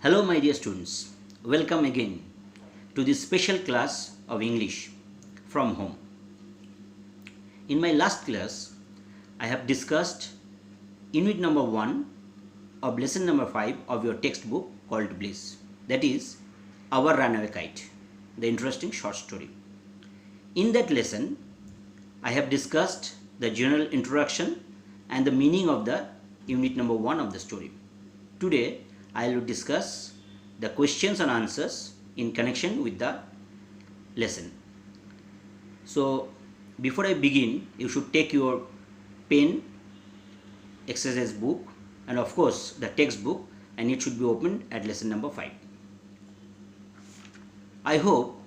Hello, my dear students. Welcome again to this special class of English from home. In my last class, I have discussed unit number 1 of lesson number 5 of your textbook called Bliss. That is, Our Runaway Kite, the interesting short story. In that lesson, I have discussed the general introduction and the meaning of the unit number 1 of the story. Today, I will discuss the questions and answers in connection with the lesson. So, before I begin, you should take your pen, exercise book, and of course the textbook, and it should be opened at lesson number 5. I hope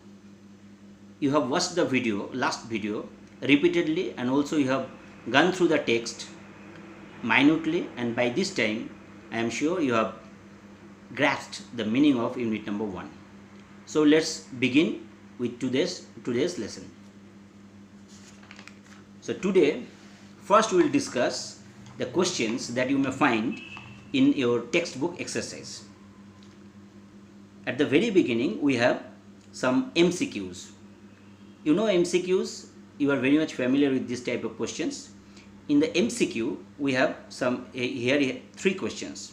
you have watched the last video repeatedly, and also you have gone through the text minutely, and by this time I am sure you have grasped the meaning of unit number 1. So let's begin with today's lesson. So today, first we will discuss the questions that you may find in your textbook exercise. At the very beginning, we have some MCQs. You know MCQs, you are very much familiar with this type of questions. In the MCQ, we have some here 3 questions.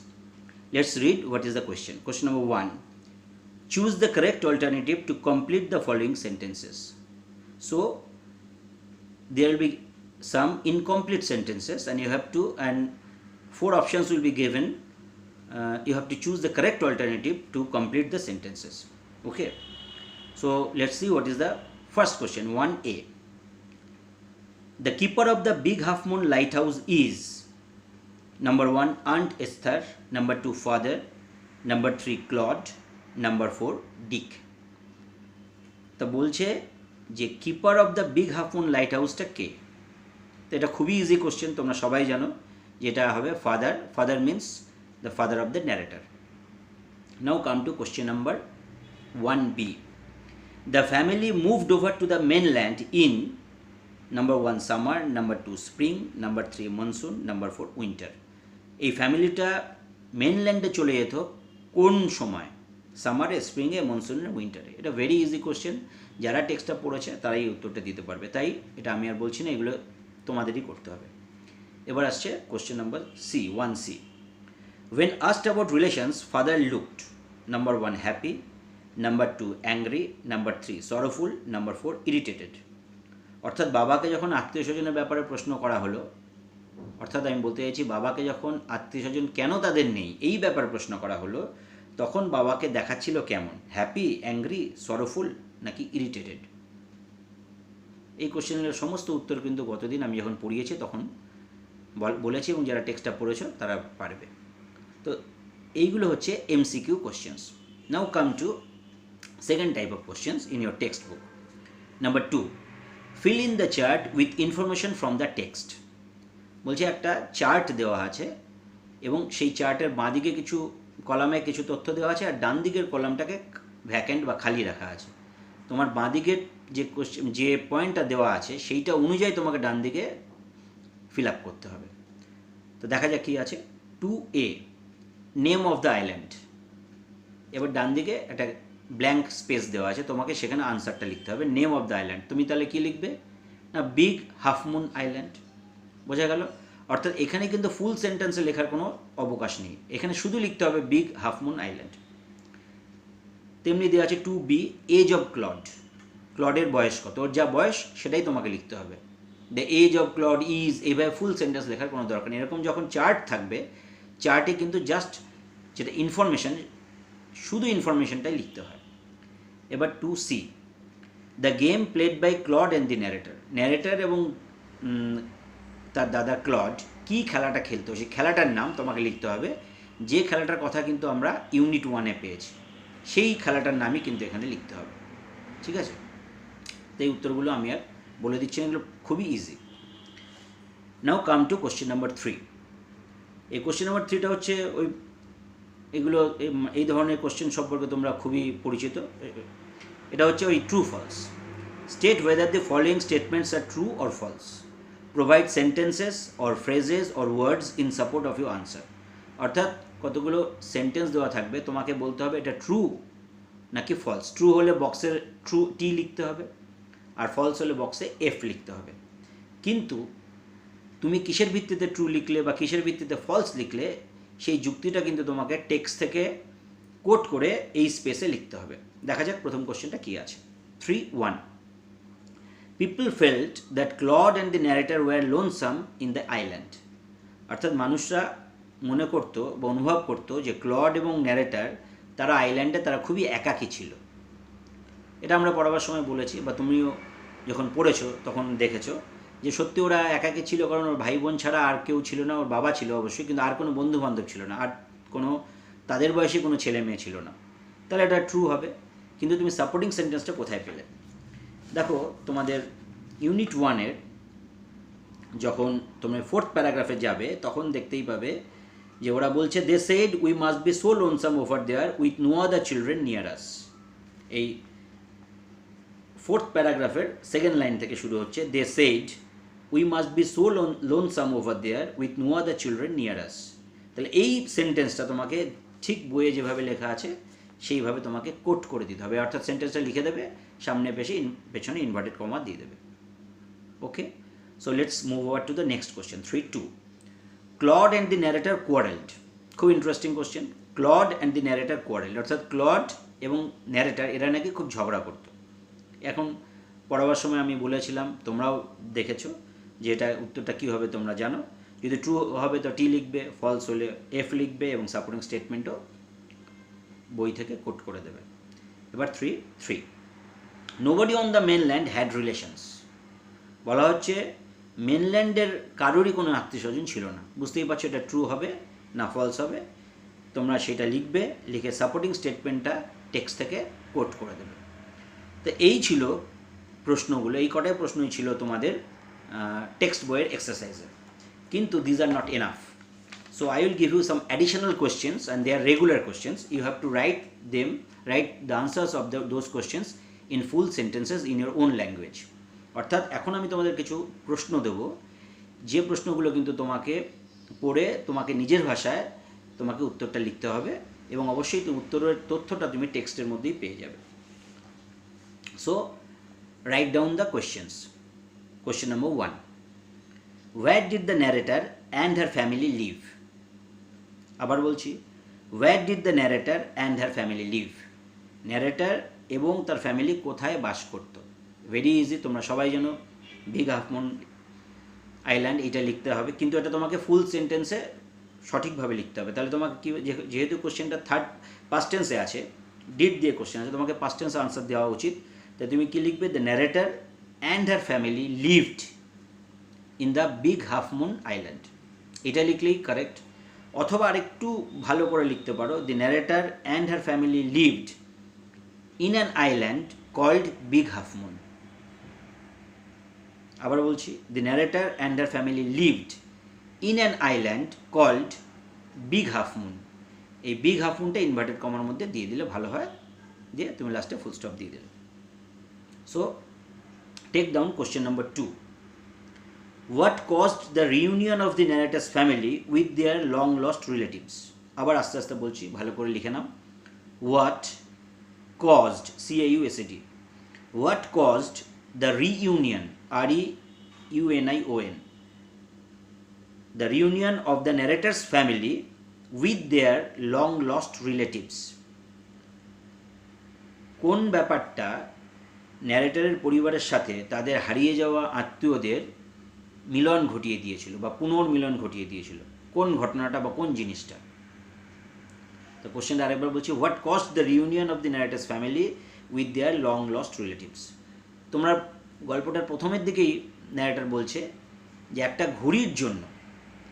Let's read what is the question. Question number 1. Choose the correct alternative to complete the following sentences. So, there will be some incomplete sentences, and you have to, and 4 options will be given. You have to choose the correct alternative to complete the sentences. Okay. So, let's see what is the first question. 1A. The keeper of the big half moon lighthouse is number 1 Aunt Esther, number 2 father, number 3 Claude, number 4 Dick. তো বলছে যে keeper of the big half moon light হাউসটা কে? তো এটা খুবই easy question, তোমরা সবাই জানো যেটা হবে father means the father of the narrator. Now come to question number 1B. The family moved over to the mainland in number 1 summer, number 2 spring, number 3 monsoon, number 4 winter. এই ফ্যামিলিটা মেনল্যান্ডে চলে যেত কোন সময়? সামারে, স্প্রিংয়ে, মনসুনে, উইন্টারে. এটা ভেরি ইজি কোশ্চেন. যারা টেক্সটটা পড়েছে তারাই উত্তরটা দিতে পারবে, তাই এটা আমি আর বলছি না, এগুলো তোমাদেরই করতে হবে. এবার আসছে question number C1C. When asked about relations, father looked number 1 happy, number 2 angry, number 3 sorrowful, number 4 irritated. অর্থাৎ বাবাকে যখন আত্মীয় স্বজনের ব্যাপারে প্রশ্ন করা হলো, অর্থাৎ আমি বলতে চাইছি বাবাকে যখন আত্মীয় স্বজন কেন তাদের নেই এই ব্যাপারে প্রশ্ন করা হলো, তখন বাবাকে দেখাচ্ছিল কেমন? হ্যাপি, অ্যাংরি, সরোফুল নাকি ইরিটেটেড? এই কোশ্চেনের সমস্ত উত্তর কিন্তু গতদিন আমি যখন পড়িয়েছি তখন বলেছি, এবং যারা টেক্সটটা পড়েছো তারা পারবে. তো এইগুলো হচ্ছে MCQ questions. Now come to second type of questions in your text book. Number 2. Fill in the chart with information from the text. বলছে একটা চার্ট দেওয়া আছে, এবং সেই চার্টের বাঁদিকে কিছু কলামে কিছু তথ্য দেওয়া আছে, আর ডান দিকের কলামটাকে ভ্যাকেন্ট বা খালি রাখা আছে. তোমার বাঁদিকের যে পয়েন্টটা দেওয়া আছে সেইটা অনুযায়ী তোমাকে ডান দিকে ফিল আপ করতে হবে. তো দেখা যাক কী আছে. 2A. Name of the island. এবার ডান দিকে একটা ব্ল্যাঙ্ক স্পেস দেওয়া আছে, তোমাকে সেখানে আনসারটা লিখতে হবে. নেম অফ দ্য আইল্যান্ড, তুমি তাহলে কী লিখবে? না, বিগ হাফ মুন আইল্যান্ড. বোঝা গেল? অর্থাৎ এখানে কিন্তু ফুল সেন্টেন্সে লেখার কোনো অবকাশ নেই, এখানে শুধু লিখতে হবে বিগ হাফ মুন আইল্যান্ড. তেমনি দেওয়া আছে 2B. Age of clod. ক্লডের বয়স কত? ওর যা বয়স সেটাই তোমাকে লিখতে হবে. The age of Claude is, এইভাবে ফুল সেন্টেন্স লেখার কোনো দরকার নেই. এরকম যখন চার্ট থাকবে, চার্টে কিন্তু জাস্ট যেটা ইনফরমেশন, শুধু ইনফরমেশনটাই লিখতে হয়. এবার 2C. The game played by Claude and the narrator. Narrator এবং তার দাদা ক্লড কী খেলাটা খেলতো, সেই খেলাটার নাম তোমাকে লিখতে হবে. যে খেলাটার কথা কিন্তু আমরা ইউনিট 1-এ পেয়েছি, সেই খেলাটার নামই কিন্তু এখানে লিখতে হবে. ঠিক আছে? তো এই উত্তরগুলো আমি আর বলে দিচ্ছি, এগুলো খুবই easy. Now come to question number 3. এই কোশ্চেন নাম্বার 3টা হচ্ছে এগুলো এই ধরনের কোশ্চেন সম্পর্কে তোমরা খুবই পরিচিত. এটা হচ্ছে ওই true false. State whether the following statements are true or false. Provide sentences or phrases or words in support of your answer. অর্থাৎ কতগুলো সেন্টেন্স দেওয়া থাকবে, তোমাকে বলতে হবে এটা ট্রু নাকি ফলস। ট্রু হলে বক্সের ট্রু টি লিখতে হবে, আর ফলস হলে বক্সে এফ লিখতে হবে। কিন্তু তুমি কিসের ভিত্তিতে ট্রু লিখলে বা কিসের ভিত্তিতে ফলস লিখলে সেই যুক্তিটা কিন্তু তোমাকে টেক্সট থেকে কোট করে এই স্পেসে লিখতে হবে। দেখা যাক প্রথম কোশ্চেনটা কী আছে। 3.1 people felt that Claude and the narrator were lonesome in the island. অর্থাৎ মানুষরা মনে করতো বা অনুভব করতো যে ক্লড এবং ন্যারেটার তারা আইল্যান্ডে তারা খুবই একাকী ছিল। এটা আমরা পড়াবার সময় বলেছি, বা তুমিও যখন পড়েছো তখন দেখেছো যে সত্যি ওরা একাকী ছিল, কারণ ওর ভাই বোন ছাড়া আর কেউ ছিল না। ওর বাবা ছিল অবশ্যই, কিন্তু আর কোনো বন্ধু বান্ধব ছিল না, আর কোনো তাদের বয়সী কোনো ছেলে মেয়ে ছিল না। তাহলে এটা ট্রু হবে। কিন্তু তুমি সাপোর্টিং সেন্টেন্সটা কোথায় পেলে? দেখো, তোমাদের ইউনিট 1-এর যখন তোমরা 4th প্যারাগ্রাফে যাবে তখন দেখতেই পাবে যে ওরা বলছে they said we must be so lonesome over there with no other children near us. এই 4th প্যারাগ্রাফের 2nd লাইন থেকে শুরু হচ্ছে, they said we must be so lonesome over there with no other children near us. তাহলে এই সেন্টেন্সটা তোমাকে ঠিক বইয়ে যেভাবে লেখা আছে সেইভাবে তোমাকে কোট করে দিতে হবে। অর্থাৎ সেন্টেন্সটা লিখে দেবে, সামনে পেছনে ইনভার্টেড কমা দিয়ে দেবে। Okay, so let's move over to the next question 3.2 Claude and the narrator quarrelled. খুব interesting question. Claude and the narrator quarrelled, অর্থাৎ ক্লড এবং ন্যারেটার এরা নাকি খুব ঝগড়া করতো। এখন পড়াবার সময় আমি বলেছিলাম, তোমরাও দেখেছো যে এটা উত্তরটা কী হবে তোমরা জানো। যদি ট্রু হবে তো টি লিখবে, ফলস হলে এফ লিখবে এবং সাপোর্টিং স্টেটমেন্টও বই থেকে কোট করে দেবে। এবার 3.3 nobody on the mainland had relations. বলা হচ্ছে মেনল্যান্ডের কারোরই কোনো আত্মীয় স্বজন ছিল না। বুঝতেই পারছো এটা ট্রু হবে না ফলস হবে। তোমরা সেটা লিখবে, লিখে সাপোর্টিং স্টেটমেন্টটা টেক্সট থেকে কোট করে দেবে। তো এই ছিল প্রশ্নগুলো, এই কটাই প্রশ্নই ছিল তোমাদের টেক্সট বইয়ের এক্সারসাইজে। কিন্তু these are not enough, so I will give you some additional questions and they are regular questions. You have to write the answers of those questions in full sentences in your own language. অর্থাৎ এখন আমি তোমাদের কিছু প্রশ্ন দেব, যে প্রশ্নগুলো কিন্তু তোমাকে পড়ে তোমাকে নিজের ভাষায় তোমাকে উত্তরটা লিখতে হবে এবং অবশ্যই উত্তরের তথ্যটা তুমি টেক্সটের মধ্যেই পেয়ে যাবে। So write down the questions. Question number 1, where did the narrator and her family live? আবার বলছি, where did the narrator and her family live? Narrator এবং তার ফ্যামিলি কোথায় বাস করত? ভেরি ইজি, তোমরা সবাই জানো বিগ হাফ মুন আইল্যান্ড, এটা লিখতে হবে। কিন্তু এটা তোমাকে ফুল সেন্টেন্সে সঠিকভাবে লিখতে হবে। তাহলে তোমাকে কি, যেহেতু কোশ্চেনটা পাস্ট টেন্সে আছে, ডিড দিয়ে কোশ্চেন আছে, তোমাকে পাস্ট টেন্সে আনসার দেওয়া উচিত। তাই তুমি কি লিখবে? The narrator and her family lived in the big half moon island, এটা লিখলেই কারেক্ট। অথবা আরেকটু ভালো করে লিখতে পারো, the narrator and her family lived in an island called big half moon. আবার বলছি, the narrator and her family lived in an island called big half moon. এই বিগ হাফ মুনটা ইনভার্টেড কমার মধ্যে দিয়ে দিলে ভালো হয়, দিয়ে তুমি লাস্টে ফুল স্টপ দিয়ে দিলে। So take down question number 2, what caused the reunion of the narrator's family with their long lost relatives? আবার আস্তে আস্তে বলছি, ভালো করে লিখে নাও। what caused, C-A-U-S-E-D, what caused the reunion, R-E-U-N-I-O-N, the reunion of the narrator's family with their long lost relatives? কোন ব্যাপারটা ন্যারেটরের পরিবারের সাথে তাদের হারিয়ে যাওয়া আত্মীয়দের মিলন ঘটিয়ে দিয়েছিল বা পুনর্মিলন ঘটিয়ে দিয়েছিল? কোন ঘটনাটা বা কোন জিনিসটা? তো কোশ্চেনটা আরেকবার বলছি, what caused the reunion of the narrator's family with their long lost relatives? তোমরা গল্পটার প্রথমের দিকেই ন্যারেটার বলছে যে একটা ঘুড়ির জন্য,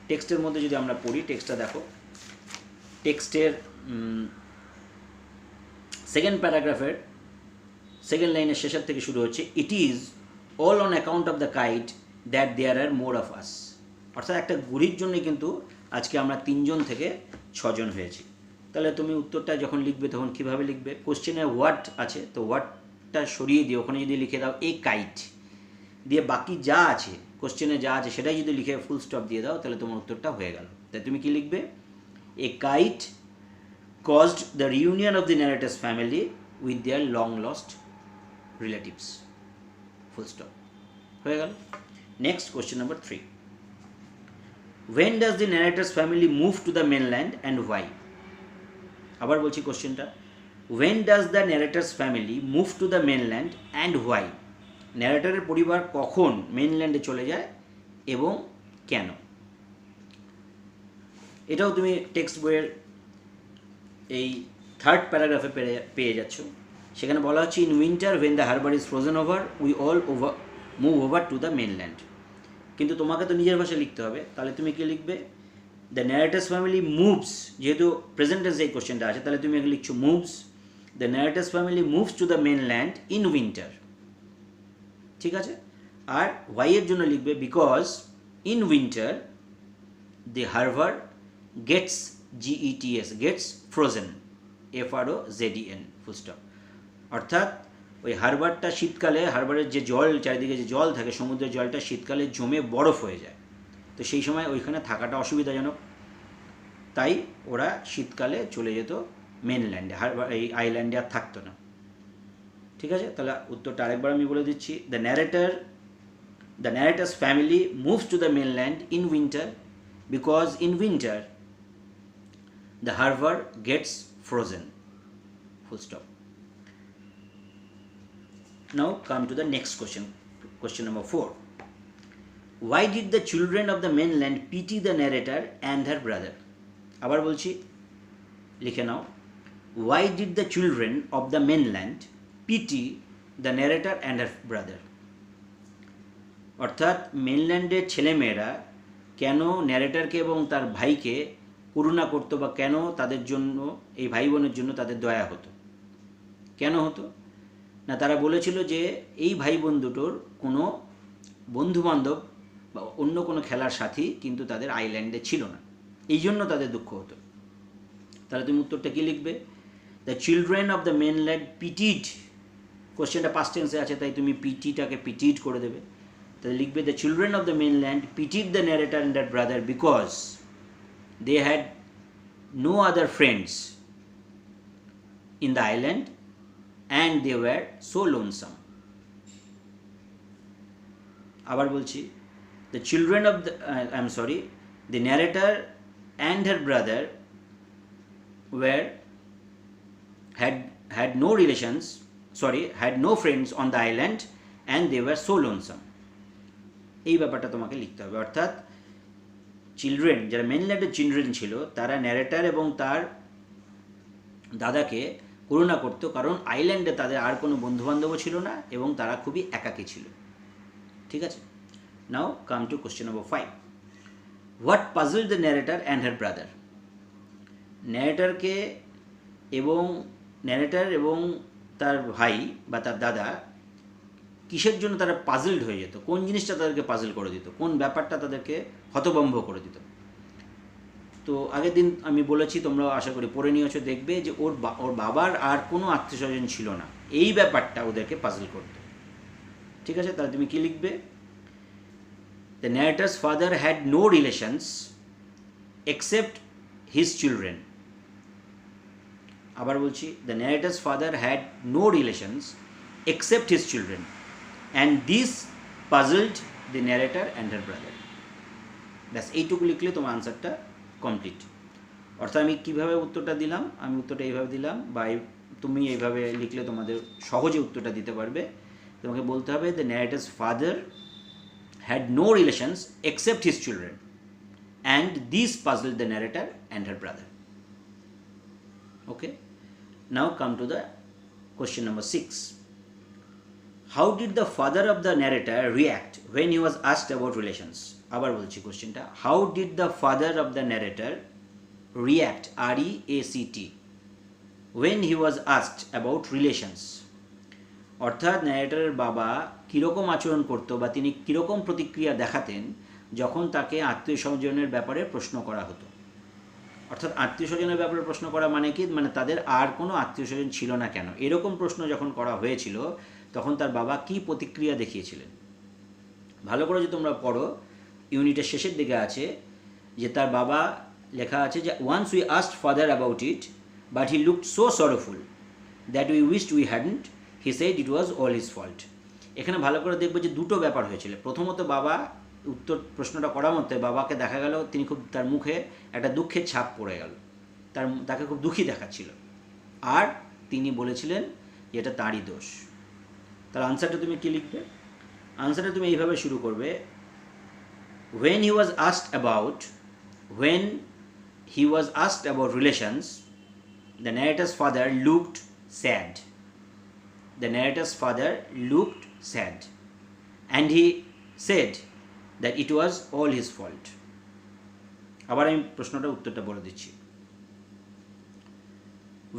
টেক্সটের মধ্যে যদি আমরা পড়ি, টেক্সটটা দেখো, টেক্সটের 2nd প্যারাগ্রাফের 2nd লাইনের শেষের থেকে শুরু হচ্ছে, it is all on account of the kite that there are more of us. অর্থাৎ একটা ঘুড়ির জন্যই কিন্তু আজকে আমরা 3 জন থেকে 6 জন হয়েছি। তাহলে তুমি উত্তরটা যখন লিখবে তখন কীভাবে লিখবে? কোশ্চেনে হোয়াট আছে, তো হোয়াটটা সরিয়ে দিয়ে ওখানে যদি লিখে দাও এ কাইট, দিয়ে বাকি যা আছে কোশ্চেনে যা আছে সেটাই যদি লিখে ফুল স্টপ দিয়ে দাও, তাহলে তোমার উত্তরটা হয়ে গেল। তাই তুমি কি লিখবে? A kite caused the reunion of the narrator's family with their long lost relatives. Full stop. হয়ে গেল। Next, question number 3. When does the narrator's family move to the mainland and why? আবার বলছি কোশ্চেনটা, when does the narrator's family move to the mainland and why? ন্যারেটরের পরিবার কখন মেইনল্যান্ডে চলে যায় এবং কেন? এটাও তুমি টেক্সট বইয়ের এই থার্ড প্যারাগ্রাফে পেয়ে যাচ্ছ। সেখানে বলা হচ্ছে, in winter when the harbour is frozen over we all move over to the mainland. কিন্তু তোমাকে তো নিজের ভাষায় লিখতে হবে, তাহলে তুমি কি লিখবে? দ্য ন্যারেটার্স ফ্যামিলি মুভস, যেহেতু প্রেজেন্ট টেন্সে এই কোশ্চেনটা আছে, তাহলে তুমি এখানে লিখছো moves. The narrator's family moves to the mainland in winter, ঠিক আছে। আর ওয়াই এর জন্য লিখবে because in winter the harbour gets GETS gets frozen FROZEN full stop. অর্থাৎ ওই হারবারটা শীতকালে, হারবারের যে জল, চারিদিকে যে জল থাকে, সমুদ্রের জলটা শীতকালে জমে বরফ হয়ে যায়, তো সেই সময় ওইখানে থাকাটা অসুবিধাজনক, তাই ওরা শীতকালে চলে যেত মেনল্যান্ডে, এই আইল্যান্ডে আর থাকতো না, ঠিক আছে। তাহলে উত্তরটা আরেকবার আমি বলে দিচ্ছি, the narrator's family moves to the mainland in winter because in winter the harbor gets frozen, full stop. Now come to the next question, question number 4. Why did the children of the mainland pity the narrator and her brother? আবার বলছি, লিখে নাও, why did the children of the mainland pity the narrator and her brother? অর্থাৎ মেনল্যান্ডের ছেলেমেয়েরা কেন ন্যারেটরকে এবং তার ভাইকে করুণা করতো, বা কেন তাদের জন্য, এই ভাই বোনের জন্য তাদের দয়া হতো? কেন হতো না? তারা বলেছিল যে এই ভাই বোন দুটোর কোনো বন্ধুবান্ধব বা অন্য কোনো খেলার সাথী কিন্তু তাদের আইল্যান্ডে ছিল না, এই জন্য তাদের দুঃখ হতো। তাহলে তুমি উত্তরটা কী লিখবে? The children of the mainland pitied, কোশ্চেনটা পাস্ট টেন্সে আছে তাই তুমি পিটিটাকে পিটিড করে দেবে। তাহলে লিখবে the children of the mainland pitied the narrator and their brother because they had no other friends in the island and they were so lonesome. আবার বলছি, the children of the the narrator and her brother had no friends on the island and they were so lonesome. এই ব্যাপারটা তোমাকে লিখতে হবে। অর্থাৎ children, যারা মেনল্যান্ডের children ছিল, তারা ন্যারেটার এবং তার দাদাকে করুণা করতো, কারণ আইল্যান্ডে তাদের আর কোনো বন্ধুবান্ধবও ছিল না এবং তারা খুবই একাকী ছিল, ঠিক আছে। Now come to question number 5. What puzzled the narrator and her brother? ন্যারেটার এবং তার ভাই বা তার দাদা কিসের জন্য তারা পাজলড হয়ে যেত? কোন জিনিসটা তাদেরকে পাজল করে দিত? কোন ব্যাপারটা তাদেরকে হতভম্ব করে দিত? তো আগের দিন আমি বলেছি, তোমরা আশা করি পড়ে নিয়েছো, দেখবে যে ওর বাবার আর কোনো আত্মীয়স্বজন ছিল না, এই ব্যাপারটা ওদেরকে পাজল করত, ঠিক আছে। তাহলে তুমি কি লিখবে? The narrator's father had no relations except his children. আবার বলছি, the narrator's father had no relations except his children and this puzzled the narrator and her brother. ব্যাস এইটুকু লিখলে তোমার আনসারটা কমপ্লিট। অর্থাৎ আমি কীভাবে উত্তরটা দিলাম, আমি উত্তরটা এইভাবে দিলাম, বা তুমি এইভাবে লিখলে তোমাদের সহজে উত্তরটা দিতে পারবে। তোমাকে বলতে হবে the narrator's father had no relations except his children and this puzzled the narrator and her brother. Okay, now come to the question number 6. How did the father of the narrator react when he was asked about relations? আবার বলছি কোশ্চেনটা, how did the father of the narrator react, REACT, when he was asked about relations? অর্থাৎ ন্যারেটরের বাবা কীরকম আচরণ করতো বা তিনি কীরকম প্রতিক্রিয়া দেখাতেন যখন তাকে আত্মীয় স্বজনের ব্যাপারে প্রশ্ন করা হতো। অর্থাৎ আত্মীয় স্বজনের ব্যাপারে প্রশ্ন করা মানে কি, মানে তাদের আর কোনো আত্মীয় স্বজন ছিল না কেন, এরকম প্রশ্ন যখন করা হয়েছিল তখন তার বাবা কী প্রতিক্রিয়া দেখিয়েছিলেন। ভালো করে যদি তোমরা পড়ো, ইউনিটের শেষের দিকে আছে যে তার বাবা লেখা আছে যে once we asked father about it but he looked so sorrowful that we wished we hadn't. He said it was all his fault. এখানে ভালো করে দেখবো যে দুটো ব্যাপার হয়েছিল। প্রথমত বাবা প্রশ্নটা করার মধ্যে বাবাকে দেখা গেল তিনি খুব তার মুখে একটা দুঃখের ছাপ পড়ে গেল, তাকে খুব দুঃখী দেখাচ্ছিল, আর তিনি বলেছিলেন যে এটা তাঁরই দোষ। তার আনসারটা তুমি কি লিখবে? আনসারটা তুমি এইভাবে শুরু করবে, when he was asked about relations, the narrator's father looked sad. The narrator's father looked sad and he said that it was all his fault. আবার আমি প্রশ্নটা উত্তরটা বলে দিচ্ছি।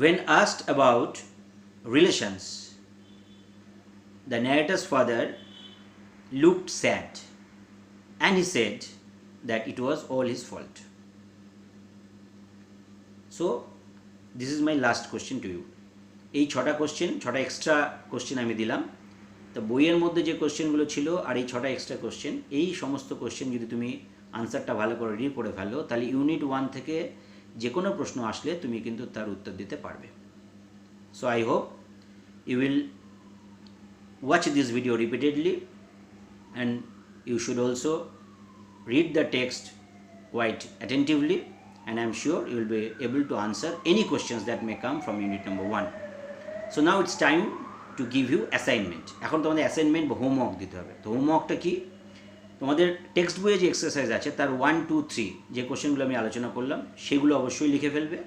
When asked about relations, the narrator's father looked sad and he said that it was all his fault. So this is my last question to you. এই ছটা extra question আমি দিলাম। তো বইয়ের মধ্যে যে কোশ্চেনগুলো ছিল আর এই ছটা এক্সট্রা কোশ্চেন, এই সমস্ত কোশ্চেন যদি তুমি আনসারটা ভালো করে রিড করে ফেলো, তাহলে ইউনিট 1 থেকে যে কোনো প্রশ্ন আসলে তুমি কিন্তু তার উত্তর দিতে পারবে। So I hope you will watch this video repeatedly and you should also read the text quite attentively, and I am sure you will be able to answer any questions that may come from unit number 1. So now it's time to give you assignment. এখন তোমাদের assignment বা homework দিতে হবে। তো হোমওয়ার্কটা কি? তোমাদের text বইয়ে যে এক্সারসাইজ আছে তার 1, 2, 3 যে কোশ্চেনগুলো আমি আলোচনা করলাম সেগুলো অবশ্যই লিখে ফেলবে,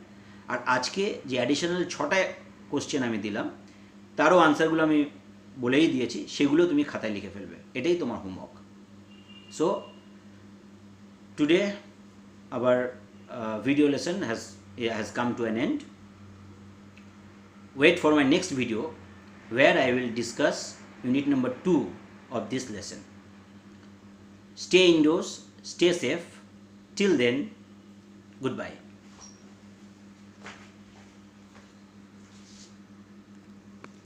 আর আজকে যে অ্যাডিশনাল 6টা কোশ্চেন আমি দিলাম তারও আনসারগুলো আমি বলেই দিয়েছি, সেগুলো তুমি খাতায় লিখে ফেলবে। এটাই তোমার homework. So today our video lesson has come to an end. Wait for my next video where I will discuss unit number 2 of this lesson. Stay indoors, stay safe. Till then, goodbye.